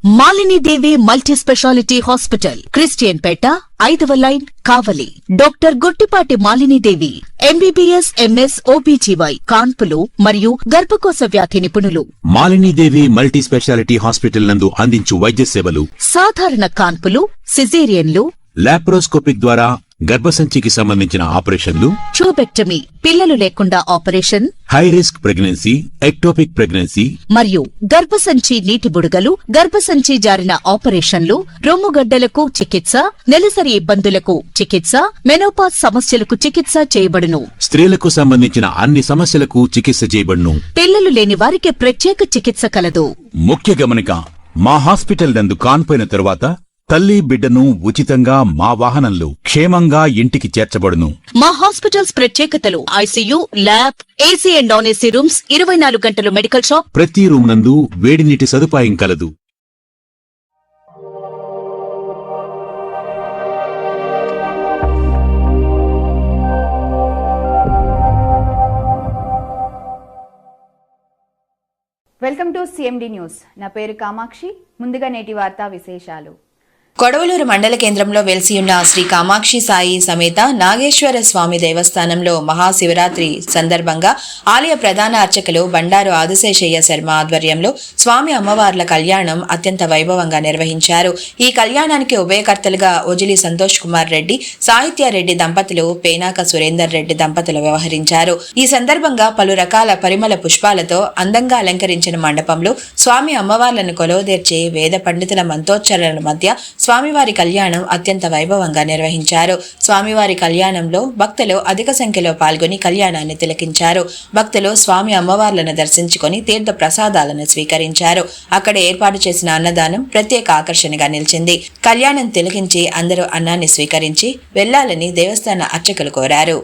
Malini Devi multi speciality hospital, Christian Peta, 5వ line, Kavali. Doctor Guttipati Malinidevi, MBBS, MS, OBGY, కాన్పులు మరియు గర్భకోశ వ్యాధి నిపుణులు. మాలినీదేవి మల్టీ స్పెషాలిటీ హాస్పిటల్ నందు అందించు వైద్య సేవలు: సాధారణ కాన్పులు, సిజేరియన్లు, లాప్రోస్కోపిక్ ద్వారా గర్భసంచికి సంబంధించిన ఆపరేషన్లు, ట్యూబెక్టమీ, పిల్లలు లేకుండా operation, high risk pregnancy, ectopic pregnancy మరియు గర్భసంచి నీటి బుడగలు, గర్భసంచి జారిన ఆపరేషన్లు, రొమ్ముగడ్డలకు చికిత్స, నెలసరి ఇబ్బందులకు చికిత్స, మెనోపాజ్ సమస్యలకు చికిత్స చేయబడును. స్త్రీలకు సంబంధించిన అన్ని సమస్యలకు చికిత్స చేయబడును. పిల్లలు లేని వారికి ప్రత్యేక చికిత్స కలదు. ముఖ్య గమనిక: మా హాస్పిటల్ నందు కాన్పోయిన తరువాత తల్లి బిడ్డను ఉచితంగా మా వాహనంలో క్షేమంగా ఇంటికి చేర్చబడును. మా హాస్పిటల్స్ ప్రత్యేకతలు: ICU, lab, AC and non AC rooms, 24 గంటలు మెడికల్ షాప్, ప్రతి రూమ్ నందు వేడి నీటి సదుపాయం కలదు. Welcome to CMD news. నా పేరు కామాక్షి. ముందుగా నేటి వార్తా విశేషాలు. కొడవలూరు మండల కేంద్రంలో వెలిసియున్న శ్రీ కామాక్షి సాయి సమేత నాగేశ్వర స్వామి దేవస్థానంలో మహాశివరాత్రి సందర్భంగా ఆలయ ప్రధాన అర్చకులు బండారు ఆదిశేషయ్య శర్మ ఆధ్వర్యంలో స్వామి అమ్మవార్ల కళ్యాణం అత్యంత వైభవంగా నిర్వహించారు. ఈ కళ్యాణానికి ఉభయకర్తలుగా ఓజిలి సంతోష్ కుమార్ రెడ్డి, సాహిత్యారెడ్డి దంపతులు, పేనాక సురేందర్ రెడ్డి దంపతులు వ్యవహరించారు. ఈ సందర్భంగా పలు రకాల పరిమళ పుష్పాలతో అందంగా అలంకరించిన మండపంలో స్వామి అమ్మవార్లను కొలువుదీర్చి వేద పండితుల మంత్రోచ్చరణల మధ్య స్వామివారి కళ్యాణం అత్యంత వైభవంగా నిర్వహించారు. స్వామివారి కళ్యాణంలో భక్తులు అధిక సంఖ్యలో పాల్గొని కళ్యాణాన్ని తిలకించారు. భక్తులు స్వామి అమ్మవార్లను దర్శించుకొని తీర్థ ప్రసాదాలను స్వీకరించారు. అక్కడ ఏర్పాటు చేసిన అన్నదానం ప్రత్యేక ఆకర్షణగా నిలిచింది. కళ్యాణం తిలకించి అందరూ అన్నాన్ని స్వీకరించి వెళ్లాలని దేవస్థాన అర్చకులు కోరారు.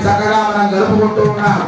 చక్కగా మనం జరుపుకుంటూ ఉన్నాం.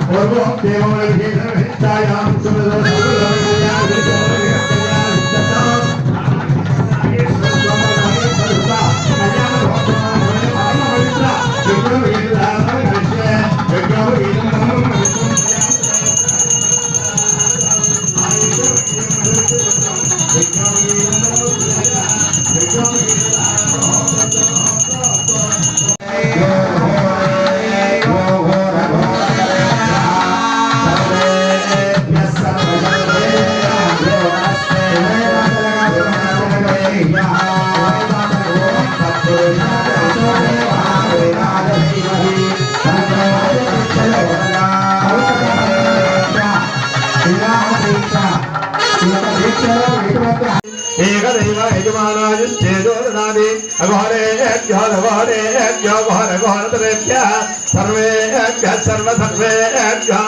ఏకదైవ యజమానాయుశ్చేదోదనాది అఘోరేభ్యో ఘోరేభ్యో ఘోర ఘోరతరేభ్యః సర్వేభ్యః సర్వసర్వేభ్యః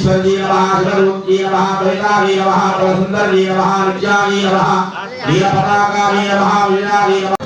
శ్వరీ నమః శివరూపీ నమః ప్రేతావీ నమః ప్రసుందరీ నమః నిత్యావీ నమః వీరపతాకావీ నమః వీరావీ నమః